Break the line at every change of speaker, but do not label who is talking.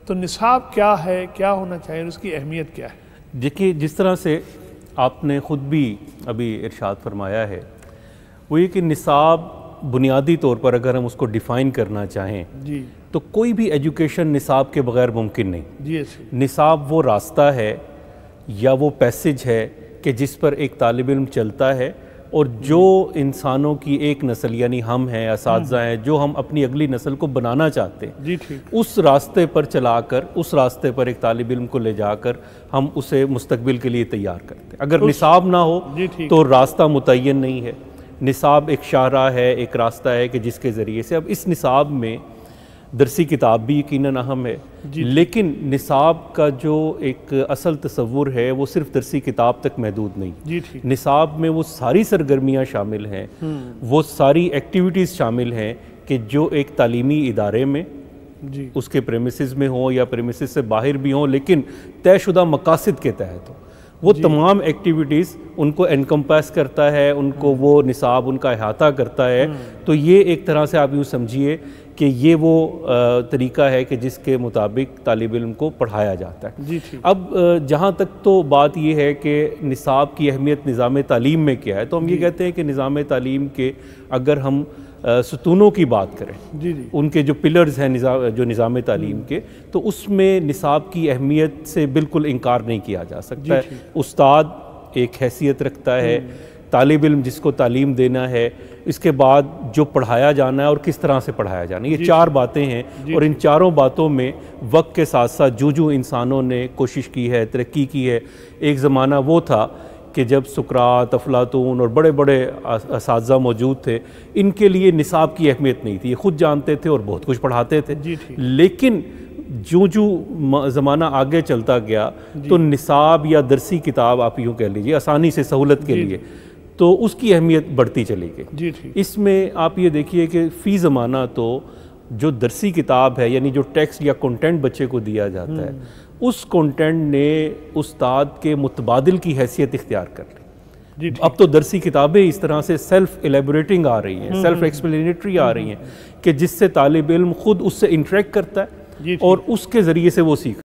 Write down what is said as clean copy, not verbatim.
तो निसाब क्या है, क्या होना चाहिए, उसकी अहमियत क्या है?
देखिए, जिस तरह से आपने ख़ुद भी अभी इरशाद फरमाया है, वो ये कि निसाब बुनियादी तौर पर अगर हम उसको डिफ़ाइन करना चाहें
जी,
तो कोई भी एजुकेशन निसाब के बगैर मुमकिन नहीं।
जी,
निसाब वो रास्ता है या वो पैसेज है कि जिस पर एक तालिब इल्म चलता है और जो इंसानों की एक नस्ल यानी हम हैं, असातिज़ा हैं, जो हम अपनी अगली नस्ल को बनाना चाहते हैं,
जी, ठीक,
उस रास्ते पर चलाकर, उस रास्ते पर एक तालिब इल्म को ले जाकर हम उसे मुस्तकबिल के लिए तैयार करते हैं। अगर निसाब ना हो तो रास्ता मुतय्यन नहीं है। निसाब एक शाहराह है, एक रास्ता है कि जिसके ज़रिए से, अब इस निसाब में दरसी किताब भी यकीनन अहम है, लेकिन निसाब का जो एक असल तस्वुर है वो सिर्फ दरसी किताब तक महदूद नहीं।
जी,
निसाब में वो सारी सरगर्मियाँ शामिल हैं, वो सारी एक्टिविटीज़ शामिल हैं कि जो एक तालीमी इदारे में
जी,
उसके प्रेमिसेस में हो या प्रेमिसेस से बाहर भी हों, लेकिन तयशुदा मकासद के तहत हो, वो तमाम एक्टिविटीज़ उनको एनकम्पास करता है, उनको वो निसाब उनका अहाता करता है। तो ये एक तरह से आप यूँ समझिए कि ये वो तरीका है कि जिसके मुताबिक तालिब इल्म को पढ़ाया जाता है।
जी,
अब जहाँ तक तो बात ये है कि निसाब की अहमियत निज़ाम तालीम में क्या है, तो हम ये कहते हैं कि निज़ाम तालीम के अगर हम सतूनों की बात करें,
जी,
उनके जो पिलर्स हैं जो निज़ाम तालीम के, तो उसमें निसाब की अहमियत से बिल्कुल इनकार नहीं किया जा सकता है। उस्ताद एक हैसियत रखता है, तालिब इल्म जिसको तालीम देना है, इसके बाद जो पढ़ाया जाना है और किस तरह से पढ़ाया जाना है, ये चार बातें हैं। और इन चारों बातों में वक्त के साथ साथ जो इंसानों ने कोशिश की है, तरक्की की है। एक ज़माना वो था कि जब सुकरात, अफलातून और बड़े बड़े असातिज़ा मौजूद थे, इनके लिए निसाब की अहमियत नहीं थी, ये खुद जानते थे और बहुत कुछ पढ़ाते थे। लेकिन जो ज़माना आगे चलता गया तो निसाब या दरसी किताब आप यूँ कह लीजिए आसानी से सहूलत के लिए, तो उसकी अहमियत बढ़ती चली गई। इसमें आप ये देखिए कि फ़ी ज़माना तो जो दरसी किताब है, यानी जो टेक्स्ट या कंटेंट बच्चे को दिया जाता है, उस कंटेंट ने उस्ताद के मुतबादिल की हैसियत इख्तियार कर ली। अब तो दरसी किताबें इस तरह से सेल्फ एलेबोरेटिंग आ रही हैं, सेल्फ एक्सप्लेनेटरी आ रही हैं कि जिससे तालिब इल्म खुद उससे इंटरेक्ट करता है और उसके ज़रिए से वो सीख